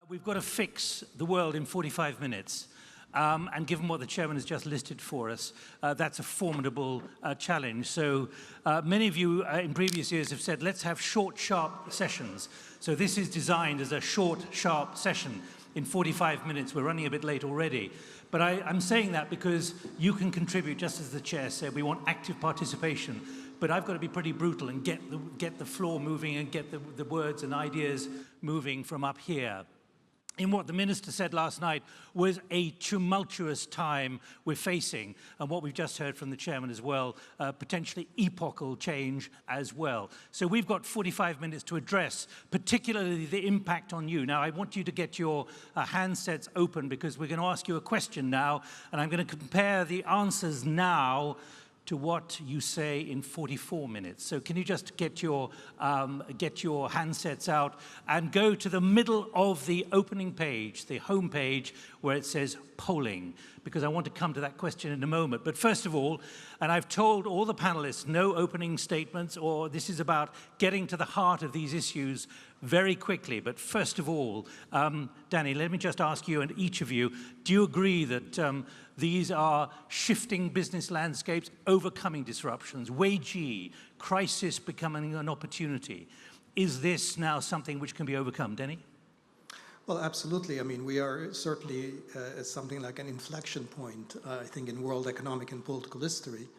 We've got to fix the world in 45 minutes. And given what the chairman has just listed for us, that's a formidable challenge. So many of you in previous years have said, let's have short, sharp sessions. So this is designed as a short, sharp session in 45 minutes. We're running a bit late already. But I'm saying that because you can contribute, just as the chair said, we want active participation. But I've got to be pretty brutal and get the floor moving and get the words and ideas moving from up here. In what the minister said last night was a tumultuous time we're facing, and what we've just heard from the chairman as well, potentially epochal change as well. So we've got 45 minutes to address particularly the impact on you. Now I want you to get your handsets open because we're going to ask you a question now, and I'm going to compare the answers now to what you say in 44 minutes. So can you just get your handsets out and go to the middle of the opening page, the home page, where it says polling, because I want to come to that question in a moment. But first of all, and I've told all the panelists, no opening statements, or this is about getting to the heart of these issues very quickly. But first of all, Danny, let me just ask you and each of you, do you agree that these are shifting business landscapes, overcoming disruptions, wagee, crisis becoming an opportunity? Is this now something which can be overcome? Denny? Well, absolutely. I mean, we are certainly at something like an inflection point, I think, in world economic and political history.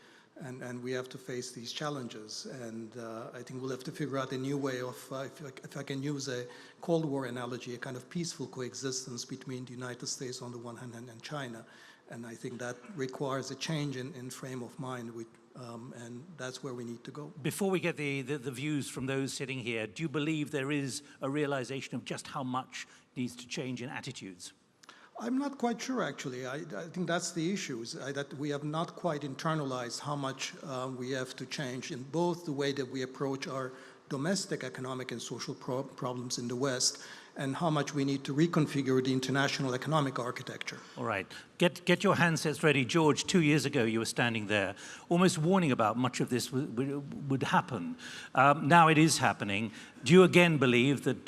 And we have to face these challenges. And I think we'll have to figure out a new way of, if I can use a Cold War analogy, a kind of peaceful coexistence between the United States on the one hand and China. And I think that requires a change in frame of mind, and that's where we need to go. Before we get the views from those sitting here, do you believe there is a realization of just how much needs to change in attitudes? I'm not quite sure, actually. I think that's the issue, that we have not quite internalized how much we have to change in both the way that we approach our domestic economic and social problems in the West, and how much we need to reconfigure the international economic architecture. All right. Get your handsets ready. George, 2 years ago you were standing there, almost warning about much of this would happen. Now it is happening. Do you again believe that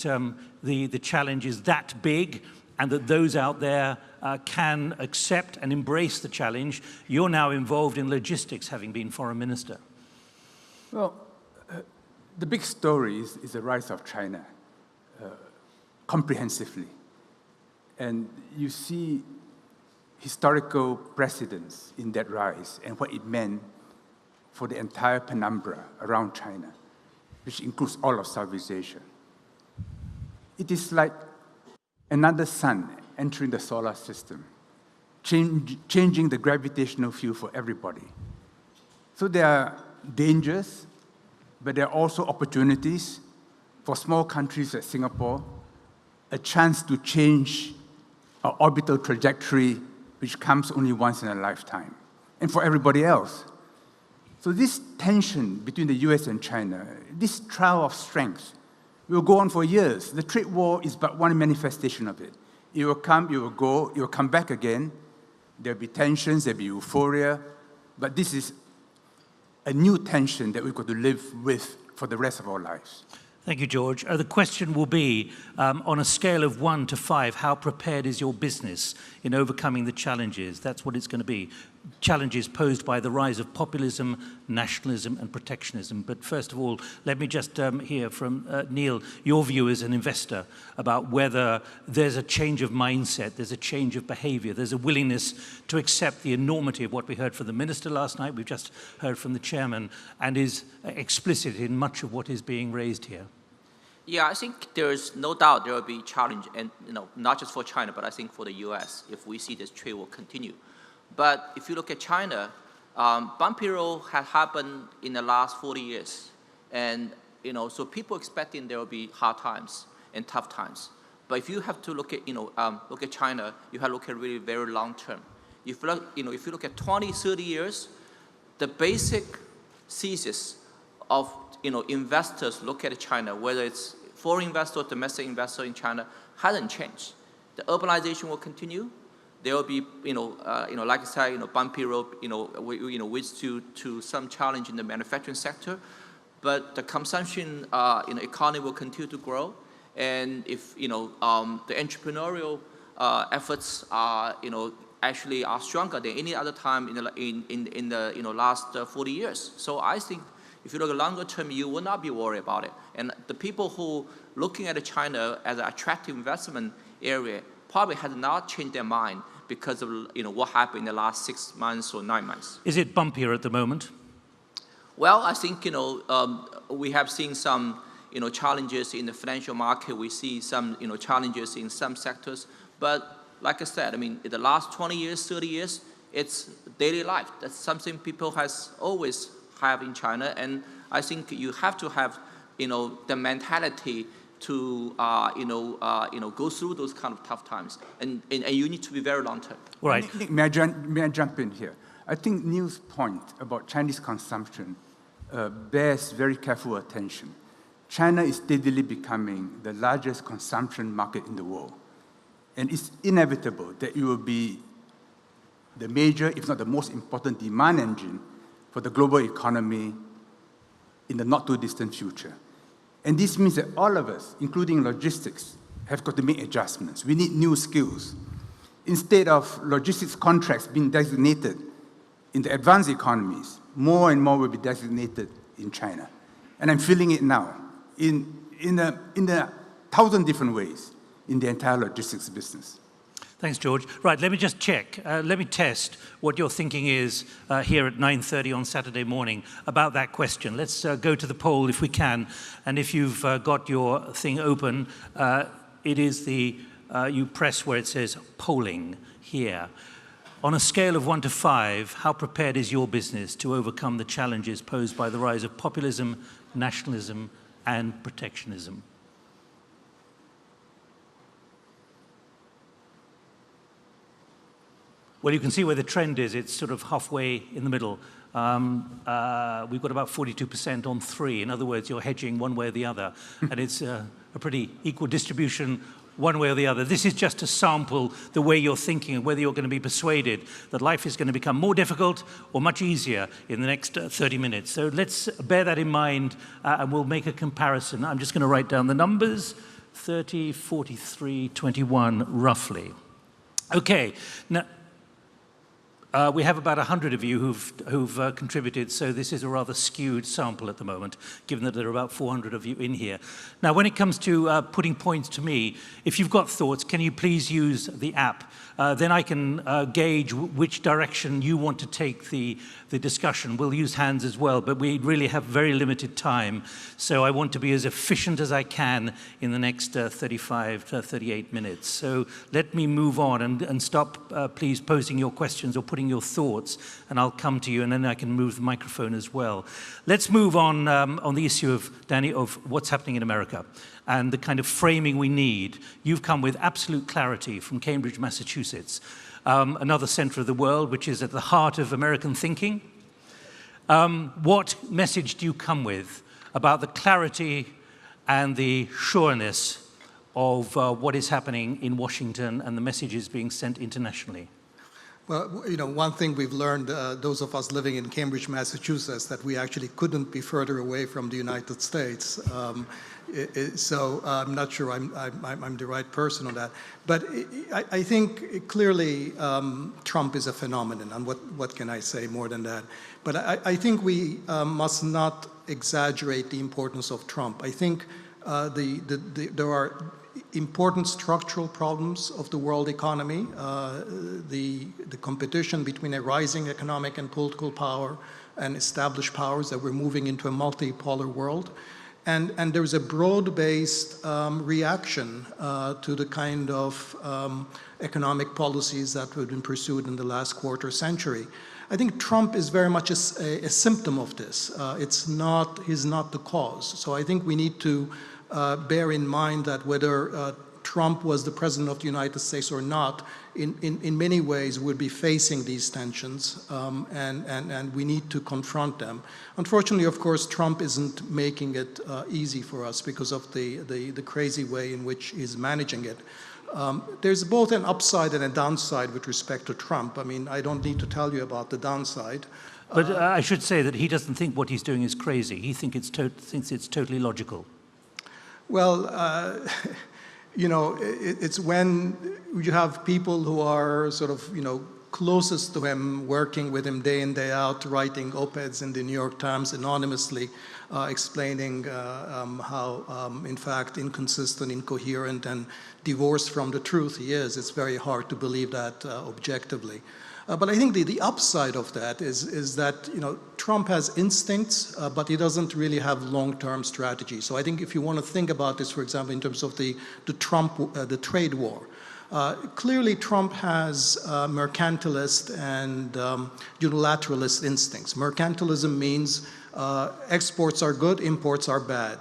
the challenge is that big and that those out there can accept and embrace the challenge? You're now involved in logistics, having been foreign minister. Well, the big story is the rise of China. Comprehensively. And you see historical precedents in that rise and what it meant for the entire penumbra around China, which includes all of Southeast Asia. It is like another sun entering the solar system, changing the gravitational field for everybody. So there are dangers, but there are also opportunities for small countries like Singapore, a chance to change our orbital trajectory, which comes only once in a lifetime, and for everybody else. So this tension between the US and China, this trial of strength, will go on for years. The trade war is but one manifestation of it. It will come, it will go, it will come back again. There'll be tensions, there'll be euphoria, but this is a new tension that we've got to live with for the rest of our lives. Thank you, George. The question will be, on a scale of 1 to 5, how prepared is your business in overcoming the challenges? That's what it's going to be. Challenges posed by the rise of populism, nationalism, and protectionism. But first of all, let me just hear from Neil, your view as an investor about whether there's a change of mindset, there's a change of behavior, there's a willingness to accept the enormity of what we heard from the minister last night, we've just heard from the chairman, and is explicit in much of what is being raised here. Yeah, I think there's no doubt there will be challenge, and not just for China, but I think for the U.S. if we see this trade will continue. But if you look at China, bumpy road has happened in the last 40 years, and so people expecting there will be hard times and tough times. But if you have to look at look at China, you have to look at really very long term. If you look at 20, 30 years, the basic thesis of investors look at China, whether it's foreign investor or domestic investor in China, hasn't changed. The urbanization will continue. There will be, like I said, bumpy road, which to some challenge in the manufacturing sector, but the consumption, economy will continue to grow, And if the entrepreneurial efforts are actually are stronger than any other time in the last 40 years. So I think if you look at longer term, you will not be worried about it. And the people who looking at China as an attractive investment area probably has not changed their mind because of what happened in the last 6 months or 9 months. Is it bumpier at the moment? Well, I think we have seen some challenges in the financial market. We see some challenges in some sectors. But like I said, I mean, in the last 20 years, 30 years, it's daily life. That's something people has always have in China, and I think you have to have the mentality to go through those kind of tough times, and you need to be very long term. Right. Nick, may I jump in here? I think Neil's point about Chinese consumption bears very careful attention. China is steadily becoming the largest consumption market in the world, and it's inevitable that it will be the major, if not the most important demand engine for the global economy in the not-too-distant future. And this means that all of us, including logistics, have got to make adjustments. We need new skills. Instead of logistics contracts being designated in the advanced economies, more and more will be designated in China. And I'm feeling it now in a 1,000 different ways in the entire logistics business. Thanks, George. Right, let me just check. Let me test what your thinking is here at 9:30 on Saturday morning about that question. Let's go to the poll if we can. And if you've got your thing open, it is you press where it says polling here. On a scale of 1 to 5, how prepared is your business to overcome the challenges posed by the rise of populism, nationalism, and protectionism? Well, you can see where the trend is. It's sort of halfway in the middle. We've got about 42% on 3. In other words, you're hedging one way or the other. And it's a pretty equal distribution one way or the other. This is just to sample the way you're thinking and whether you're going to be persuaded that life is going to become more difficult or much easier in the next 30 minutes. So let's bear that in mind, and we'll make a comparison. I'm just going to write down the numbers, 30, 43, 21, roughly. Okay. Now, we have about 100 of you who've contributed, so this is a rather skewed sample at the moment, given that there are about 400 of you in here. Now, when it comes to putting points to me, if you've got thoughts, can you please use the app? Then I can gauge which direction you want to take the discussion. We'll use hands as well, but we really have very limited time, so I want to be as efficient as I can in the next 35 to 38 minutes. So let me move on and stop, please, posing your questions or putting your thoughts, and I'll come to you, and then I can move the microphone as well. Let's move on the issue of, Danny, of what's happening in America and the kind of framing we need. You've come with absolute clarity from Cambridge, Massachusetts, another center of the world, which is at the heart of American thinking. What message do you come with about the clarity and the sureness of what is happening in Washington and the messages being sent internationally? Well, one thing we've learned, those of us living in Cambridge, Massachusetts, that we actually couldn't be further away from the United States. So I'm not sure I'm the right person on that. But I think clearly Trump is a phenomenon, and what can I say more than that? But I think we must not exaggerate the importance of Trump. I think there are important structural problems of the world economy, the competition between a rising economic and political power and established powers, that we're moving into a multipolar world. And there's a broad-based reaction to the kind of economic policies that have been pursued in the last quarter century. I think Trump is very much a symptom of this. He's not the cause. So I think we need to bear in mind that whether Trump was the president of the United States or not, in many ways we'll be facing these tensions, and we need to confront them. Unfortunately, of course, Trump isn't making it easy for us because of the crazy way in which he's managing it. There's both an upside and a downside with respect to Trump. I mean, I don't need to tell you about the downside. But I should say that he doesn't think what he's doing is crazy. He thinks it's totally logical. Well, you know, it's when you have people who are sort of, you know, closest to him, working with him day in, day out, writing op-eds in the New York Times anonymously, explaining how, in fact, inconsistent, incoherent, and divorced from the truth he is. It's very hard to believe that objectively. But I think the upside of that is that, you know, Trump has instincts, but he doesn't really have long-term strategy. So I think if you want to think about this, for example, in terms of the trade war, clearly Trump has mercantilist and unilateralist instincts. Mercantilism means exports are good, imports are bad.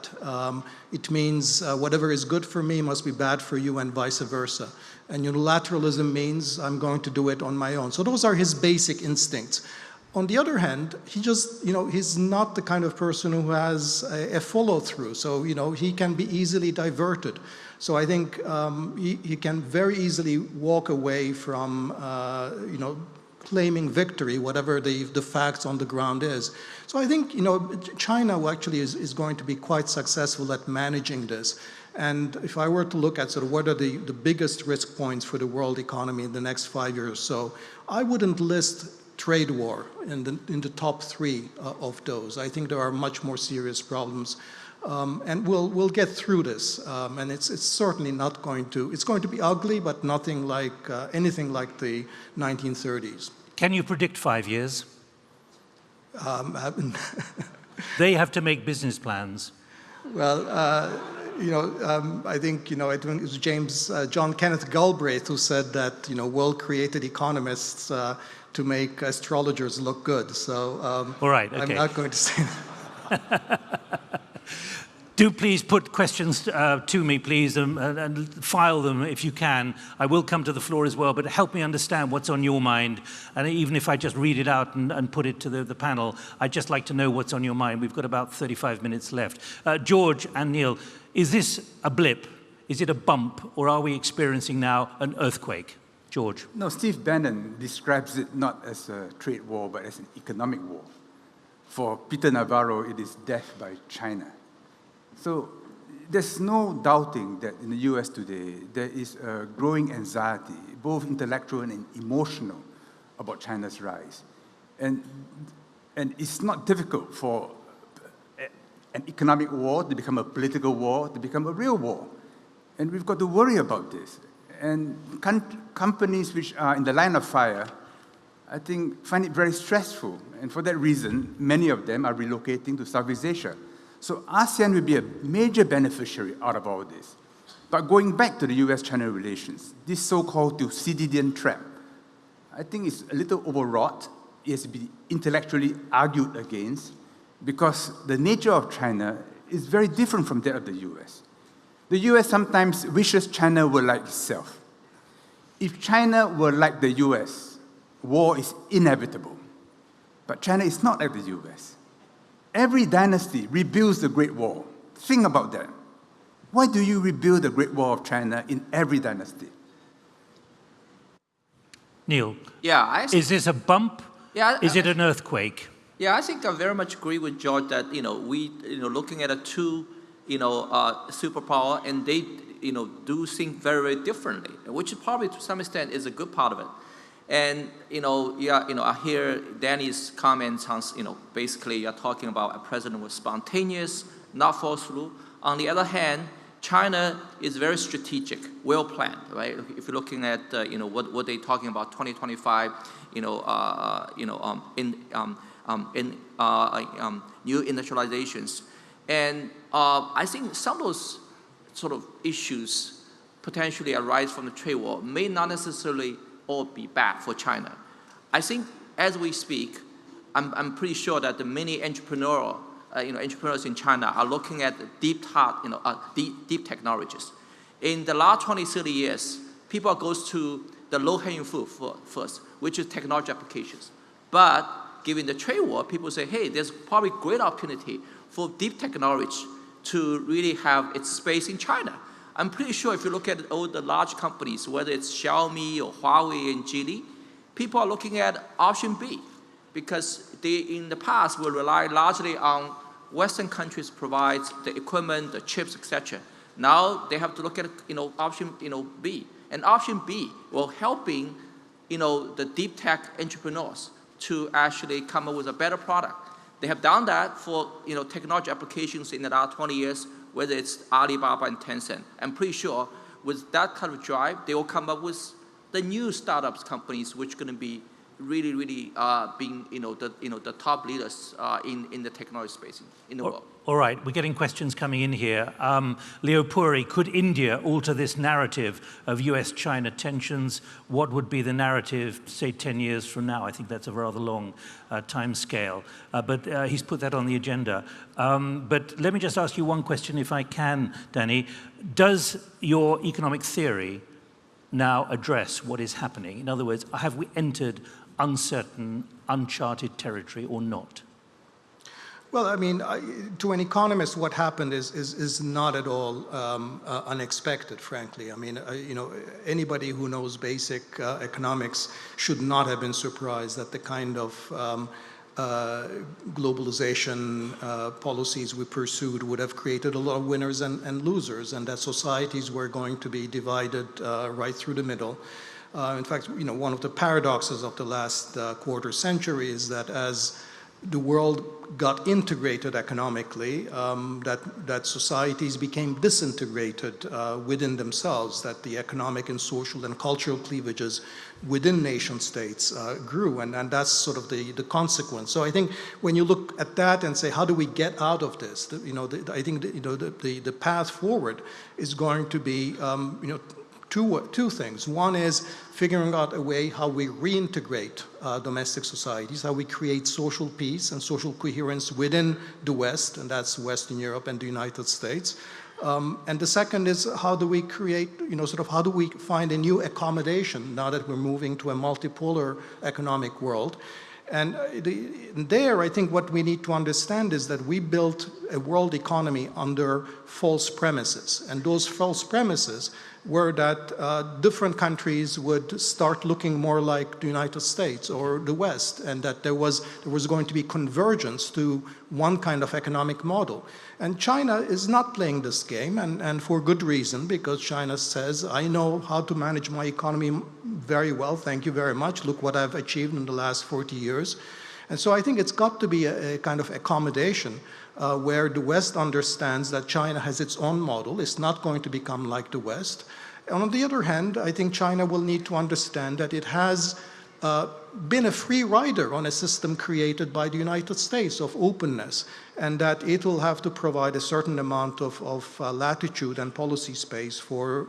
It means whatever is good for me must be bad for you and vice versa. And unilateralism means I'm going to do it on my own. So those are his basic instincts. On the other hand, he just, you know, he's not the kind of person who has a follow-through. So, you know, he can be easily diverted. So I think he can very easily walk away from, you know, claiming victory, whatever the facts on the ground is. So I think, you know, China actually is going to be quite successful at managing this. And if I were to look at sort of what are the biggest risk points for the world economy in the next 5 years or so, I wouldn't list trade war in the top three of those. I think there are much more serious problems. And we'll get through this. And it's certainly not going to, it's going to be ugly, but nothing like, anything like the 1930s. Can you predict 5 years? They have to make business plans. Well, you know, I think, you know, it was John Kenneth Galbraith who said that, you know, world created economists to make astrologers look good. So all right, okay. I'm not going to say that. Do please put questions to me, please, and file them if you can. I will come to the floor as well, but help me understand what's on your mind. And even if I just read it out and put it to the panel, I'd just like to know what's on your mind. We've got about 35 minutes left. George and Neil, is this a blip? Is it a bump? Or are we experiencing now an earthquake? George. No, Steve Bannon describes it not as a trade war, but as an economic war. For Peter Navarro, it is death by China. So there's no doubting that in the US today, there is a growing anxiety, both intellectual and emotional, about China's rise. And it's not difficult for an economic war to become a political war, to become a real war. And we've got to worry about this. And companies which are in the line of fire, I think, find it very stressful. And for that reason, many of them are relocating to Southeast Asia. So ASEAN will be a major beneficiary out of all this. But going back to the US-China relations, this so-called Thucydidean trap, I think it's a little overwrought. It has to be intellectually argued against because the nature of China is very different from that of the US. The US sometimes wishes China were like itself. If China were like the US, war is inevitable. But China is not like the US. Every dynasty rebuilds the Great Wall. Think about that. Why do you rebuild the Great Wall of China in every dynasty? Neil, Yeah, is this a bump? Yeah, is it an earthquake? Yeah, I think I very much agree with George that looking at a two superpower, and they do think very, very differently, which probably to some extent is a good part of it. And I hear Danny's comments on basically you're talking about a president was spontaneous, not forced through. On the other hand, China is very strategic, well planned, right? If you're looking at what they're talking about 2025, new industrializations, and I think some of those sort of issues potentially arise from the trade war may not necessarily all be bad for China. I think as we speak, I'm pretty sure that the many entrepreneurs in China are looking at deep technologies. In the last 20, 30 years, people goes to the low-hanging fruit first, which is technology applications. But given the trade war, people say, hey, there's probably great opportunity for deep technology to really have its space in China. I'm pretty sure if you look at all the large companies, whether it's Xiaomi or Huawei and Geely, people are looking at option B because they, in the past, will rely largely on Western countries provide the equipment, the chips, etc. Now they have to look at option B, and option B will helping the deep tech entrepreneurs to actually come up with a better product. They have done that for technology applications in the last 20 years, whether it's Alibaba and Tencent. I'm pretty sure with that kind of drive, they will come up with the new startups companies, which are going to be really, really being the top leaders in the technology space in the world. All right, we're getting questions coming in here. Leo Puri, could India alter this narrative of US-China tensions? What would be the narrative, say, 10 years from now? I think that's a rather long time scale, but he's put that on the agenda. But let me just ask you one question, if I can, Danny. Does your economic theory now address what is happening? In other words, have we entered uncertain, uncharted territory or not? Well, I mean, to an economist, what happened is not at all unexpected, frankly. I mean, anybody who knows basic economics should not have been surprised that the kind of globalization policies we pursued would have created a lot of winners and losers, and that societies were going to be divided right through the middle. In fact, one of the paradoxes of the last quarter century is that as the world got integrated economically, that societies became disintegrated within themselves, that the economic and social and cultural cleavages within nation states grew, and that's sort of the consequence. So I think when you look at that and say, how do we get out of this? I think the path forward is going to be two things. One is figuring out a way how we reintegrate domestic societies, how we create social peace and social coherence within the West, and that's Western Europe and the United States. And the second is how do we create, how do we find a new accommodation now that we're moving to a multipolar economic world? And there, I think what we need to understand is that we built a world economy under false premises. And those false premises were that different countries would start looking more like the United States or the West, and that there was going to be convergence to one kind of economic model. And China is not playing this game, and for good reason, because China says, I know how to manage my economy very well, thank you very much, look what I've achieved in the last 40 years. And so I think it's got to be a kind of accommodation where the West understands that China has its own model, it's not going to become like the West. And on the other hand, I think China will need to understand that it has been a free rider on a system created by the United States of openness, and that it will have to provide a certain amount of latitude and policy space for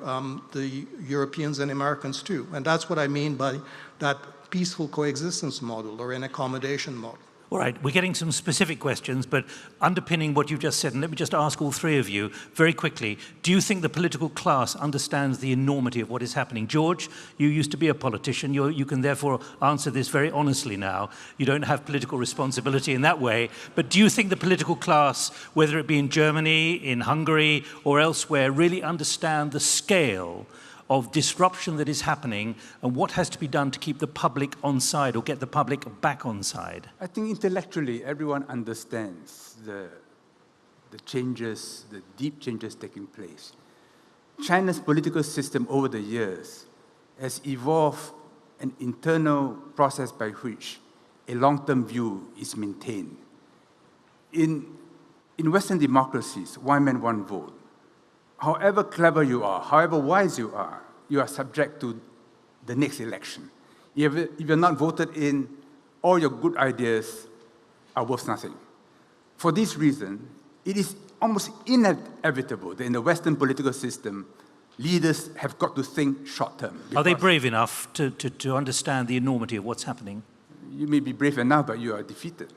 the Europeans and Americans too. And that's what I mean by that peaceful coexistence model or an accommodation model. All right, we're getting some specific questions, but underpinning what you've just said, and let me just ask all three of you very quickly, do you think the political class understands the enormity of what is happening? George, you used to be a politician. You can therefore answer this very honestly now. You don't have political responsibility in that way, but do you think the political class, whether it be in Germany, in Hungary, or elsewhere, really understand the scale of disruption that is happening and what has to be done to keep the public on side or get the public back on side? I think intellectually everyone understands the changes, the deep changes taking place. China's political system over the years has evolved an internal process by which a long-term view is maintained. In Western democracies, one man, one vote. However clever you are, however wise you are subject to the next election. If you're not voted in, all your good ideas are worth nothing. For this reason, it is almost inevitable that in the Western political system, leaders have got to think short-term. Are they brave enough to understand the enormity of what's happening? You may be brave enough, but you are defeated.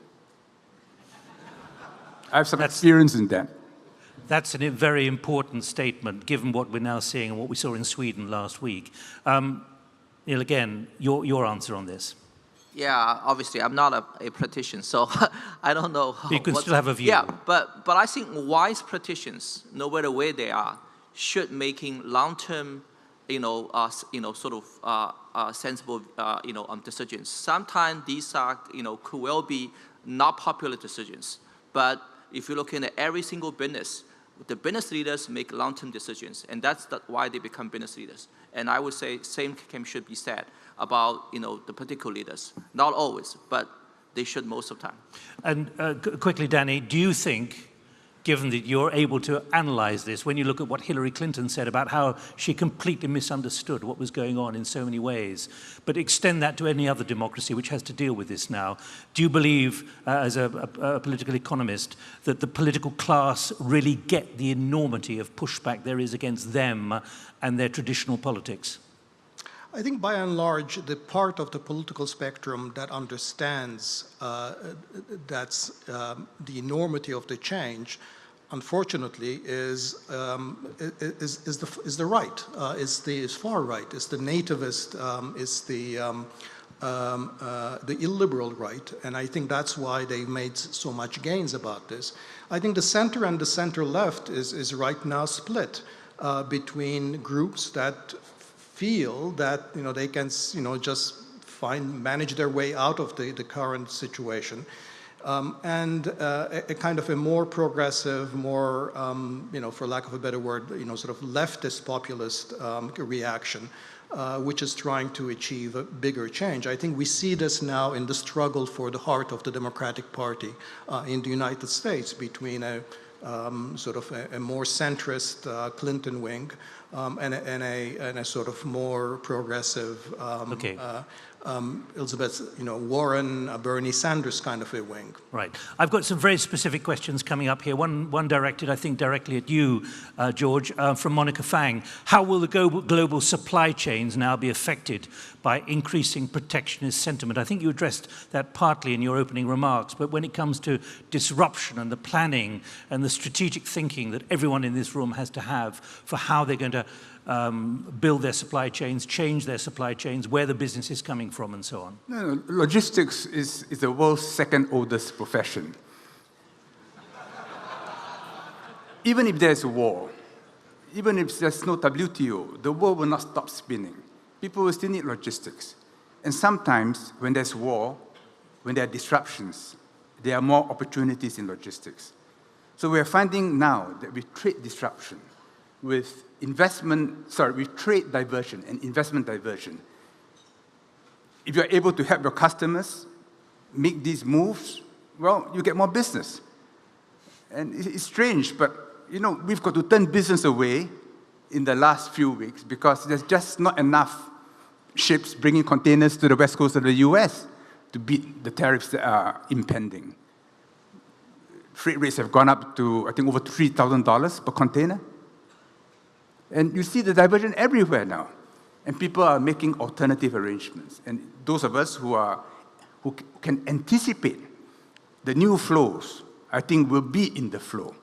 I have some experience in that. That's a very important statement, given what we're now seeing and what we saw in Sweden last week. Neil, again, your answer on this. Yeah, obviously, I'm not a politician, so I don't know. You can still have a view. Yeah, but I think wise politicians, no matter where they are, should making long-term, sensible, decisions. Sometimes these are, could well be not popular decisions, but if you look into every single business, the business leaders make long-term decisions, and that's why they become business leaders. And I would say same should be said about the political leaders. Not always, but they should most of the time. And quickly, Danny, do you think, given that you're able to analyze this, when you look at what Hillary Clinton said about how she completely misunderstood what was going on in so many ways, but extend that to any other democracy which has to deal with this now, do you believe, as a political economist, that the political class really get the enormity of pushback there is against them and their traditional politics? I think by and large, the part of the political spectrum that understands that's the enormity of the change, unfortunately, is the right, is far right, is the nativist, is the illiberal right, and I think that's why they made so much gains about this. I think the center and the center left is right now split between groups that feel that they can just manage their way out of the current situation, and a kind of a more progressive, more for lack of a better word, sort of leftist populist reaction, which is trying to achieve a bigger change. I think we see this now in the struggle for the heart of the Democratic Party in the United States between a sort of a more centrist Clinton wing and a sort of more progressive Elizabeth, Warren, Bernie Sanders kind of a wing. Right. I've got some very specific questions coming up here. One directed, I think, directly at you, George, from Monica Fang. How will the global supply chains now be affected by increasing protectionist sentiment? I think you addressed that partly in your opening remarks, but when it comes to disruption and the planning and the strategic thinking that everyone in this room has to have for how they're going to build their supply chains, change their supply chains, where the business is coming from, and so on. No, logistics is the world's second oldest profession. Even if there's a war, even if there's no WTO, the world will not stop spinning. People will still need logistics. And sometimes when there's war, when there are disruptions, there are more opportunities in logistics. So we're finding now that with trade disruption, with trade diversion and investment diversion, if you're able to help your customers make these moves, well, you get more business. And it's strange, but we've got to turn business away in the last few weeks because there's just not enough ships bringing containers to the west coast of the US to beat the tariffs that are impending. Freight rates have gone up to, I think, over $3,000 per container. And you see the diversion everywhere now. And people are making alternative arrangements. And those of us who can anticipate the new flows, I think will be in the flow.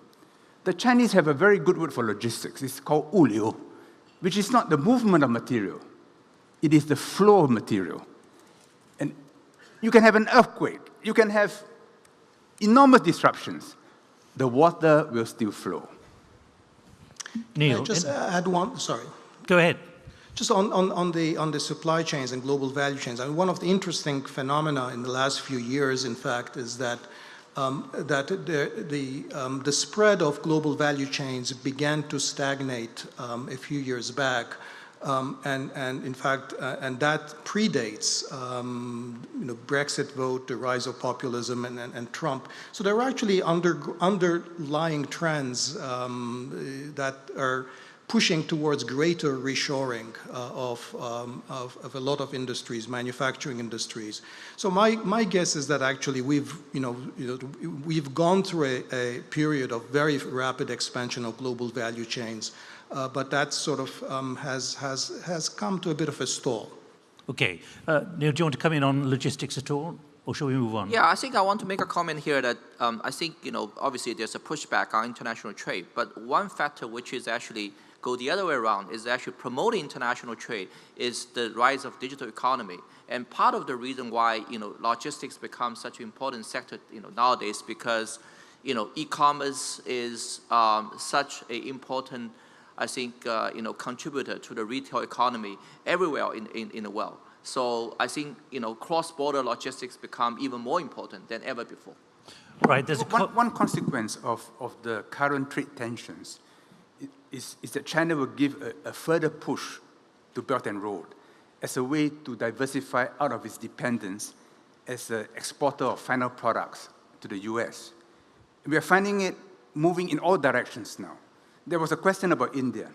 The Chinese have a very good word for logistics. It's called wuliu, which is not the movement of material. It is the flow of material. And you can have an earthquake. You can have enormous disruptions. The water will still flow. Neil, just add one. Sorry. Go ahead. Just on the supply chains and global value chains. I mean, one of the interesting phenomena in the last few years, in fact, is that the spread of global value chains began to stagnate a few years back, and in fact, and that predates Brexit vote, the rise of populism, and Trump. So there are actually underlying trends that are pushing towards greater reshoring of a lot of industries, manufacturing industries. So my guess is that actually we've gone through a period of very rapid expansion of global value chains, but that sort of has come to a bit of a stall. Okay, Neil, do you want to come in on logistics at all, or shall we move on? Yeah, I think I want to make a comment here that I think obviously there's a pushback on international trade, but one factor which is actually go the other way around is actually promoting international trade is the rise of digital economy. And part of the reason why logistics becomes such an important sector nowadays because e-commerce is such an important, I think contributor to the retail economy everywhere in the world. So I think cross-border logistics become even more important than ever before. Right, there's one consequence of the current trade tensions is that China will give a further push to Belt and Road as a way to diversify out of its dependence as an exporter of final products to the US. We are finding it moving in all directions now. There was a question about India.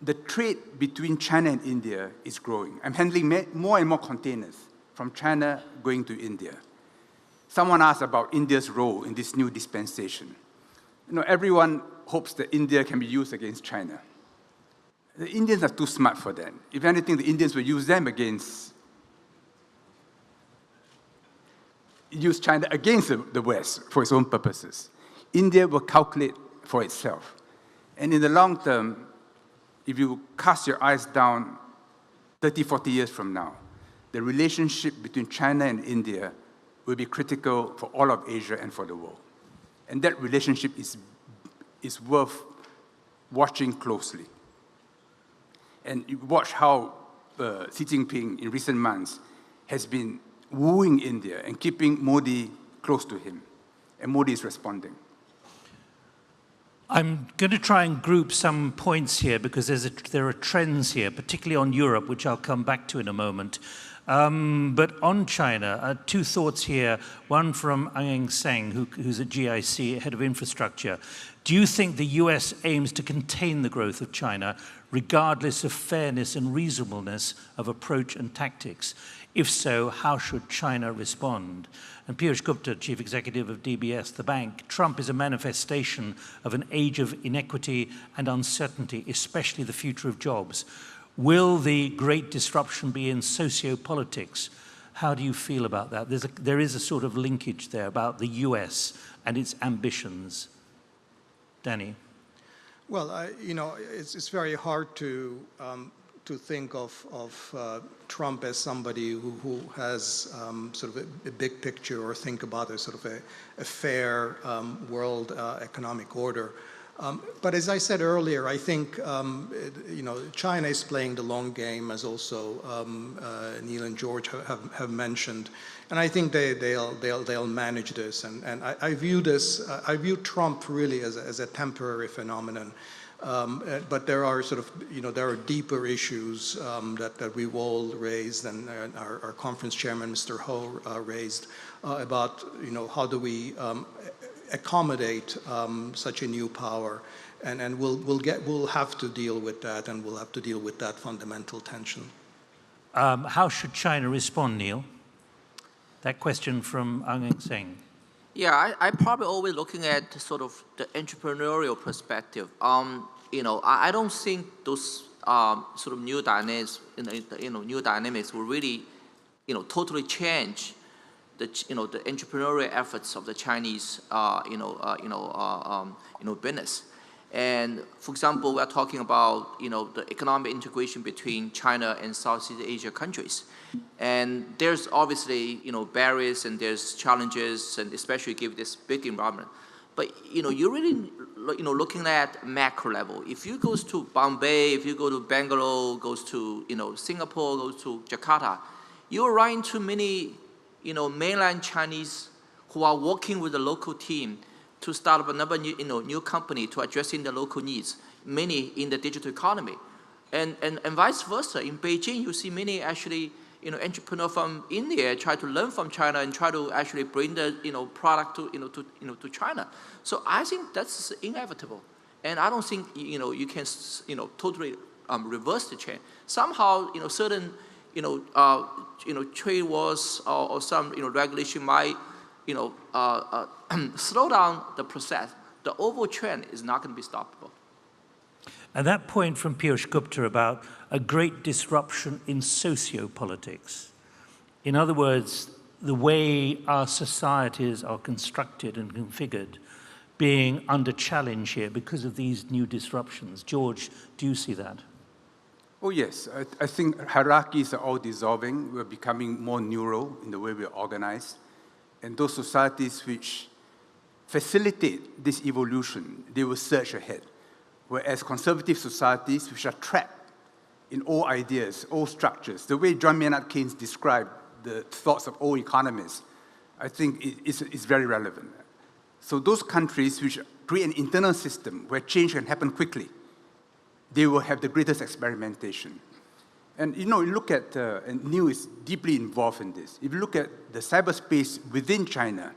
The trade between China and India is growing. I'm handling more and more containers from China going to India. Someone asked about India's role in this new dispensation. You know, everyone hopes that India can be used against China. The Indians are too smart for that. If anything, the Indians will use China against the West for its own purposes. India will calculate for itself. And in the long term, if you cast your eyes down 30, 40 years from now, the relationship between China and India will be critical for all of Asia and for the world. And that relationship is worth watching closely. And you watch how Xi Jinping in recent months has been wooing India and keeping Modi close to him. And Modi is responding. I'm going to try and group some points here because there are trends here, particularly on Europe, which I'll come back to in a moment. But on China, two thoughts here. One from Ang Seng, who's at GIC, head of infrastructure. Do you think the US aims to contain the growth of China, regardless of fairness and reasonableness of approach and tactics? If so, how should China respond? And Piyush Gupta, chief executive of DBS, the bank, Trump is a manifestation of an age of inequity and uncertainty, especially the future of jobs. Will the great disruption be in sociopolitics? How do you feel about that? There is a sort of linkage there about the US and its ambitions. Danny? Well, you know, it's very hard to think of Trump as somebody who has sort of a big picture or think about a sort of a fair world economic order. But as I said earlier, I think you know, China is playing the long game, as also Neil and George have mentioned, and I think they'll manage this. And I view Trump really as a temporary phenomenon. But there are sort of, you know, there are deeper issues that we've all raised, and our conference chairman, Mr. Ho, raised about, you know, how do we accommodate such a new power, and we'll have to deal with that, and we'll have to deal with that fundamental tension. How should China respond, Neil? That question from Ang Seng. Yeah, I probably always looking at sort of the entrepreneurial perspective. You know, I don't think those sort of new dynamics, new dynamics will really, you know, totally change the entrepreneurial efforts of the Chinese, business. And for example, we are talking about, you know, the economic integration between China and Southeast Asia countries. And there's obviously, you know, barriers and there's challenges, and especially given this big environment. But, you know, you're really, you know, looking at macro level. If you go to Bombay, if you go to Bangalore, goes to, you know, Singapore, goes to Jakarta, you run into many, you know, mainland Chinese who are working with the local team to start up another new company to addressing the local needs, many in the digital economy. And vice versa. In Beijing, you see many actually, you know, entrepreneurs from India try to learn from China and try to actually bring the, you know, product to China. So I think that's inevitable. And I don't think, you know, you can, you know, totally reverse the chain. Somehow, you know, certain, trade wars or some, you know, regulation might, you know, slow down the process. The overall trend is not going to be stoppable. And that point from Piyush Gupta about a great disruption in sociopolitics. In other words, the way our societies are constructed and configured being under challenge here because of these new disruptions. George, do you see that? Oh, yes. I think hierarchies are all dissolving. We're becoming more neural in the way we're organized. And those societies which facilitate this evolution, they will surge ahead. Whereas conservative societies, which are trapped in old ideas, old structures, the way John Maynard Keynes described the thoughts of old economists, I think is very relevant. So those countries which create an internal system where change can happen quickly, they will have the greatest experimentation. And you look at, and Neil is deeply involved in this. If you look at the cyberspace within China,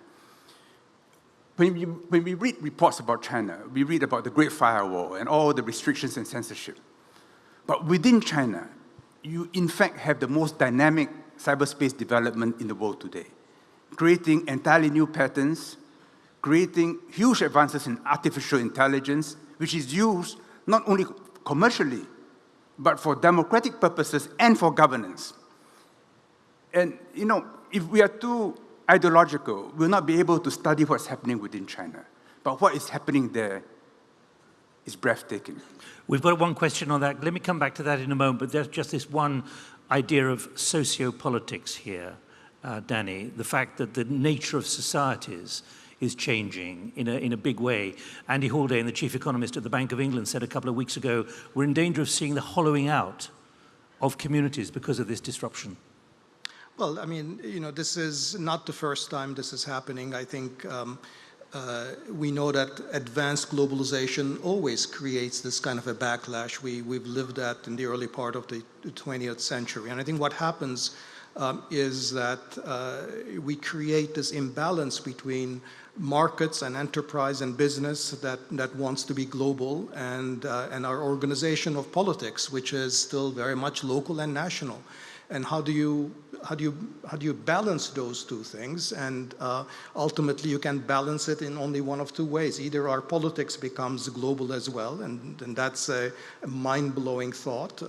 when we read reports about China, we read about the Great Firewall and all the restrictions and censorship. But within China, you in fact have the most dynamic cyberspace development in the world today, creating entirely new patterns, creating huge advances in artificial intelligence, which is used not only commercially, but for democratic purposes and for governance. And if we are too ideological, we'll not be able to study what's happening within China. But what is happening there is breathtaking. We've got one question on that. Let me come back to that in a moment, but there's just this one idea of sociopolitics here, Danny, the fact that the nature of societies is changing in a big way. Andy Haldane, the chief economist at the Bank of England, said a couple of weeks ago, we're in danger of seeing the hollowing out of communities because of this disruption. Well, I mean, this is not the first time this is happening. I think we know that advanced globalization always creates this kind of a backlash. We've lived that in the early part of the 20th century. And I think what happens is that we create this imbalance between markets and enterprise and business that wants to be global and our organization of politics, which is still very much local and national. And how do you balance those two things? And ultimately, you can balance it in only one of two ways. Either our politics becomes global as well, and that's a mind-blowing thought,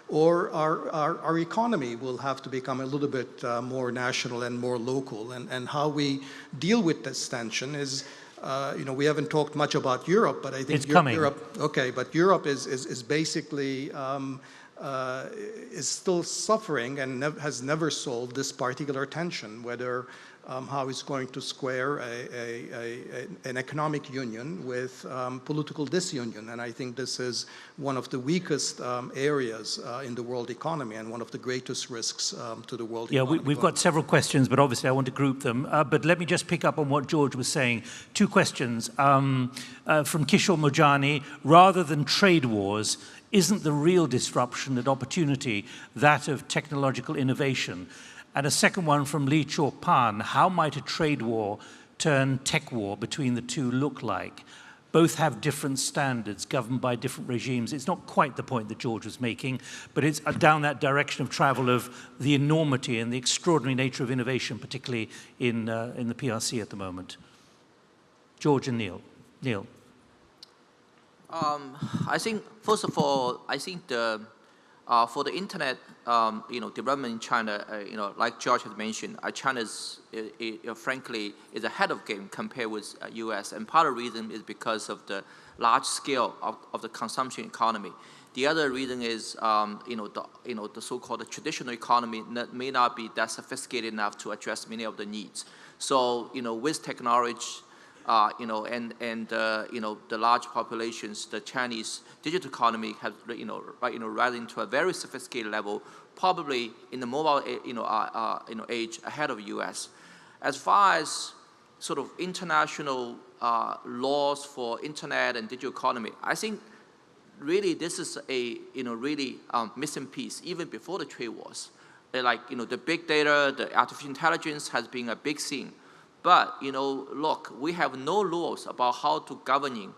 or our economy will have to become a little bit more national and more local. And how we deal with this tension is, we haven't talked much about Europe, but I think it's coming. Europe. Okay, but Europe is basically. Is still suffering and has never solved this particular tension, whether how it's going to square an economic union with political disunion. And I think this is one of the weakest areas in the world economy and one of the greatest risks to the world economy. Yeah, we've got several questions, but obviously I want to group them. But let me just pick up on what George was saying. Two questions from Kishore Mojani. Rather than trade wars, isn't the real disruption and opportunity that of technological innovation? And a second one from Lee Chaw Pan, how might a trade war turn tech war between the two look like? Both have different standards governed by different regimes. It's not quite the point that George was making, but it's down that direction of travel of the enormity and the extraordinary nature of innovation, particularly in the PRC at the moment. George and Neil. Neil. I think, first of all, I think for the internet, development in China, like George had mentioned, China is, frankly, is ahead of game compared with U.S. And part of the reason is because of the large scale of the consumption economy. The other reason is, the so-called traditional economy may not be that sophisticated enough to address many of the needs. So, with technology. The large populations, the Chinese digital economy has, risen to a very sophisticated level, probably in the mobile, age ahead of U.S. As far as sort of international laws for internet and digital economy, I think really this is a, really missing piece even before the trade wars. The big data, the artificial intelligence has been a big thing. But, look, we have no laws about how to governing,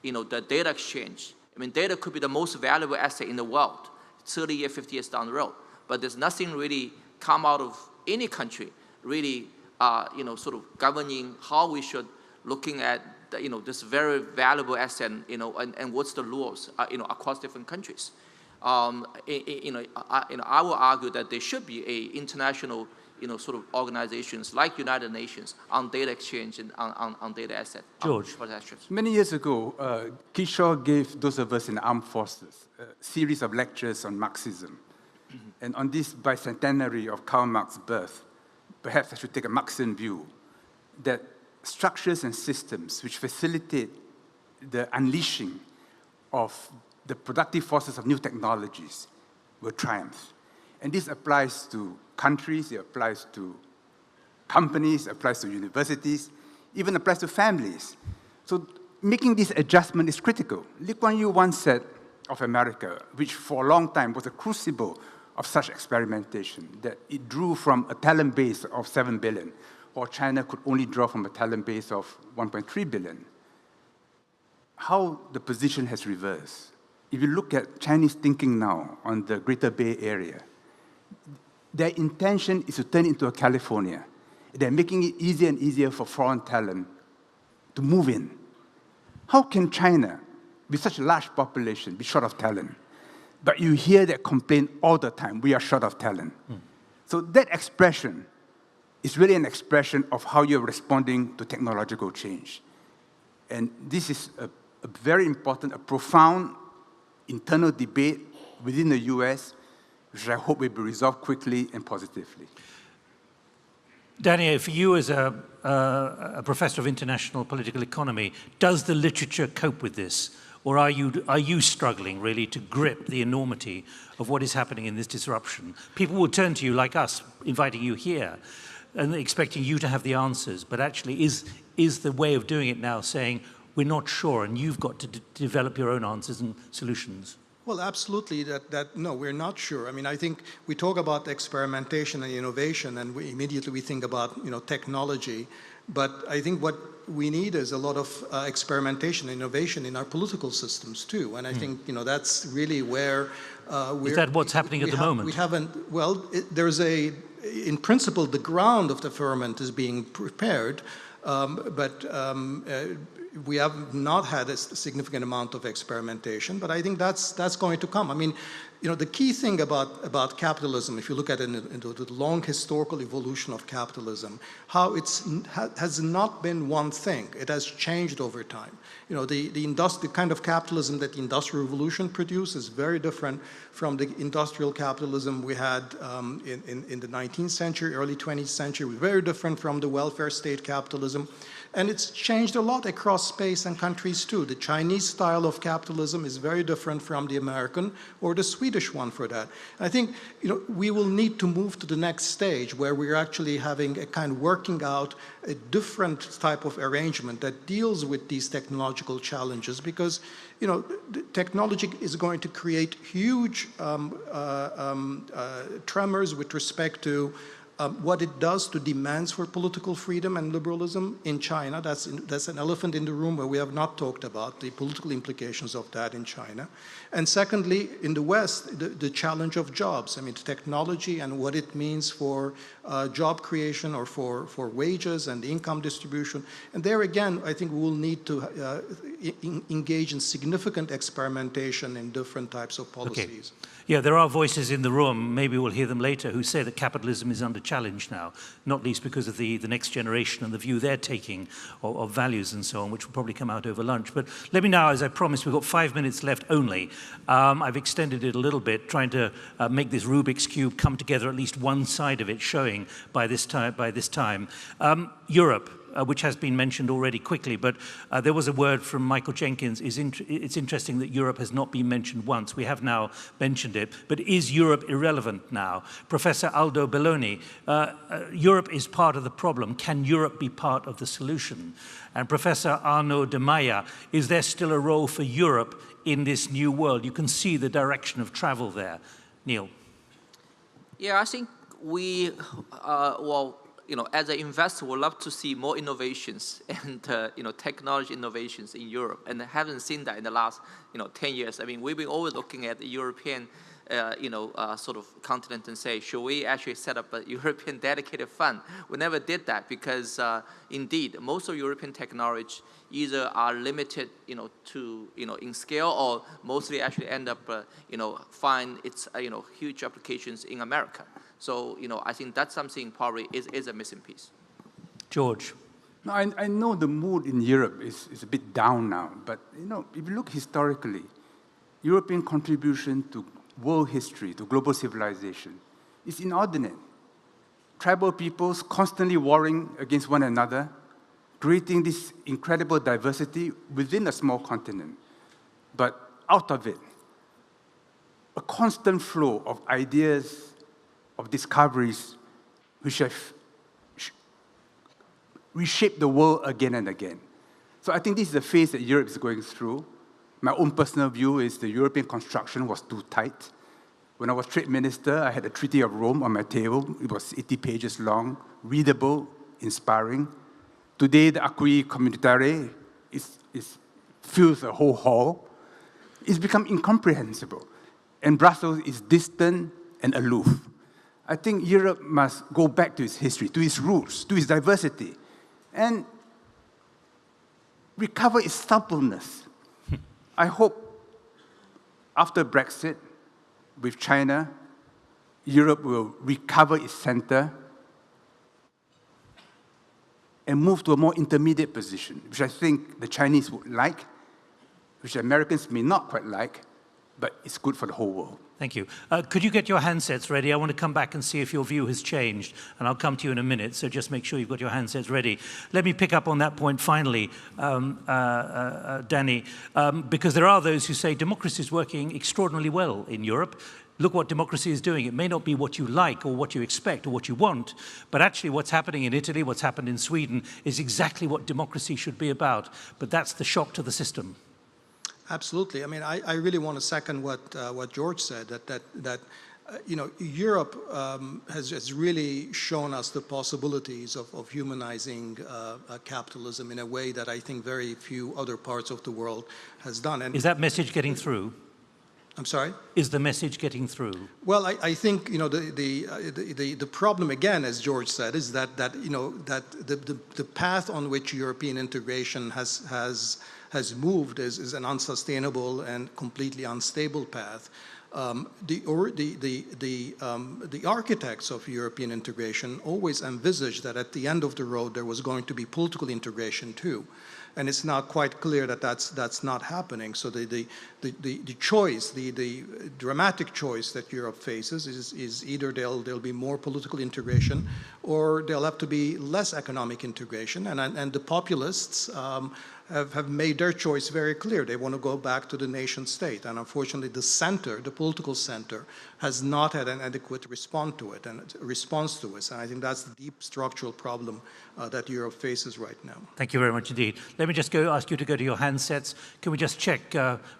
the data exchange. I mean, data could be the most valuable asset in the world, 30 years, 50 years down the road. But there's nothing really come out of any country really, sort of governing how we should looking at, this very valuable asset, and what's the laws, across different countries. I will argue that there should be a international sort of organizations like United Nations on data exchange and on data asset protection. Many years ago, Kishore gave those of us in the armed forces a series of lectures on Marxism. Mm-hmm. And on this bicentenary of Karl Marx's birth, perhaps I should take a Marxian view, that structures and systems which facilitate the unleashing of the productive forces of new technologies will triumph. And this applies to countries, it applies to companies, applies to universities, even applies to families. So making this adjustment is critical. Lee Kuan Yew once said of America, which for a long time was a crucible of such experimentation, that it drew from a talent base of 7 billion, while China could only draw from a talent base of 1.3 billion. How the position has reversed. If you look at Chinese thinking now on the Greater Bay Area, their intention is to turn into a California. They're making it easier and easier for foreign talent to move in. How can China, with such a large population, be short of talent? But you hear that complaint all the time, we are short of talent. So that expression is really an expression of how you're responding to technological change. And this is a very important, a profound internal debate within the US, which I hope will be resolved quickly and positively. Daniel, for you as a professor of international political economy, does the literature cope with this? Or are you struggling really to grip the enormity of what is happening in this disruption? People will turn to you like us, inviting you here, and expecting you to have the answers. But actually, is the way of doing it now saying, we're not sure, and you've got to develop your own answers and solutions? Well, absolutely. No, we're not sure. I mean, I think we talk about experimentation and innovation, and we immediately think about technology. But I think what we need is a lot of experimentation and innovation in our political systems too. And I think that's really where we're. Is that what's happening at the moment? We haven't. Well, in principle, the ground of the ferment is being prepared, but we have not had a significant amount of experimentation, but I think that's going to come. I mean, the key thing about capitalism, if you look at it in the long historical evolution of capitalism, how has not been one thing. It has changed over time. The kind of capitalism that the Industrial Revolution produced is very different from the industrial capitalism we had in the 19th century, early 20th century, very different from the welfare state capitalism. And it's changed a lot across space and countries too. The Chinese style of capitalism is very different from the American or the Swedish one for that. I think we will need to move to the next stage where we're actually having a kind of working out a different type of arrangement that deals with these technological challenges, because technology is going to create huge tremors with respect to what it does to demands for political freedom and liberalism in China. That's an elephant in the room where we have not talked about the political implications of that in China. And secondly, in the West, the challenge of jobs. I mean, technology and what it means for job creation or for wages and income distribution. And there again, I think we will need to engage in significant experimentation in different types of policies. Okay. Yeah, there are voices in the room, maybe we'll hear them later, who say that capitalism is under challenge now, not least because of the next generation and the view they're taking of values and so on, which will probably come out over lunch. But let me now, as I promised, we've got 5 minutes left only. I've extended it a little bit, trying to make this Rubik's Cube come together, at least one side of it showing by this time. Europe. Which has been mentioned already quickly, but there was a word from Michael Jenkins. It's interesting that Europe has not been mentioned once. We have now mentioned it, but is Europe irrelevant now? Professor Aldo Belloni, Europe is part of the problem. Can Europe be part of the solution? And Professor Arnaud de Maya, is there still a role for Europe in this new world? You can see the direction of travel there. Neil. Yeah, I think we, as an investor, would love to see more innovations and technology innovations in Europe, and I haven't seen that in the last 10 years. I mean, we've been always looking at the European sort of continent and say, should we actually set up a European dedicated fund? We never did that because indeed most of European technology either are limited to in scale, or mostly actually end up find its huge applications in America. So, I think that's something probably is a missing piece. George. No, I know the mood in Europe is a bit down now, but if you look historically, European contribution to world history, to global civilization, is inordinate. Tribal peoples constantly warring against one another, creating this incredible diversity within a small continent. But out of it, a constant flow of ideas, of discoveries, which have reshape the world again and again. So I think this is the phase that Europe is going through. My own personal view is the European construction was too tight. When I was trade minister, I had the Treaty of Rome on my table. It was 80 pages long, readable, inspiring. Today, the Acquis Communautaire fills a whole hall. It's become incomprehensible. And Brussels is distant and aloof. I think Europe must go back to its history, to its roots, to its diversity, and recover its suppleness. I hope after Brexit, with China, Europe will recover its center and move to a more intermediate position, which I think the Chinese would like, which the Americans may not quite like, but it's good for the whole world. Thank you. Could you get your handsets ready? I want to come back and see if your view has changed, and I'll come to you in a minute, so just make sure you've got your handsets ready. Let me pick up on that point finally, Danny, because there are those who say democracy is working extraordinarily well in Europe. Look what democracy is doing. It may not be what you like or what you expect or what you want, but actually what's happening in Italy, what's happened in Sweden is exactly what democracy should be about. But that's the shock to the system. Absolutely. I mean, I really want to second what George said, that you know, Europe has really shown us the possibilities of humanizing capitalism in a way that I think very few other parts of the world has done. And is that message getting through? I'm sorry? Is the message getting through? Well, I think, you know, the problem again, as George said, is that you know, that the path on which European integration has moved is an unsustainable and completely unstable path. The architects of European integration always envisaged that at the end of the road there was going to be political integration too. And it's now quite clear that that's not happening. So the choice, the dramatic choice that Europe faces is either there'll be more political integration or there'll have to be less economic integration. And the populists have made their choice very clear. They want to go back to the nation state. And unfortunately, the center, the political center, has not had an adequate response to it. And I think that's the deep structural problem that Europe faces right now. Thank you very much indeed. Let me just ask you to go to your handsets. Can we just check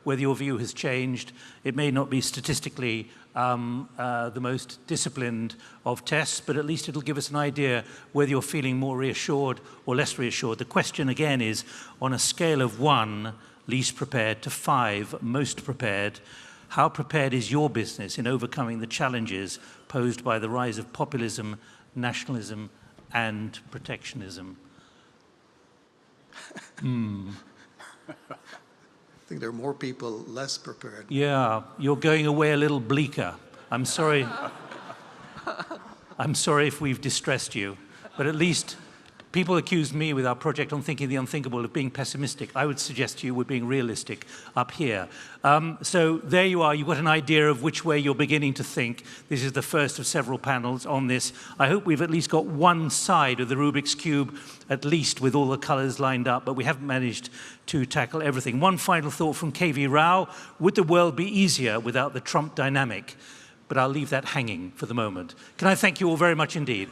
whether your view has changed? It may not be statistically the most disciplined of tests, but at least it'll give us an idea whether you're feeling more reassured or less reassured. The question again is, on a scale of 1, least prepared, to 5, most prepared, how prepared is your business in overcoming the challenges posed by the rise of populism, nationalism, and protectionism? I think there are more people less prepared. Yeah, you're going away a little bleaker. I'm sorry. I'm sorry if we've distressed you, but at least people accuse me with our project on thinking the unthinkable of being pessimistic. I would suggest to you we're being realistic up here. So there you are. You've got an idea of which way you're beginning to think. This is the first of several panels on this. I hope we've at least got one side of the Rubik's Cube, at least with all the colors lined up, but we haven't managed to tackle everything. One final thought from KV Rao. Would the world be easier without the Trump dynamic? But I'll leave that hanging for the moment. Can I thank you all very much indeed?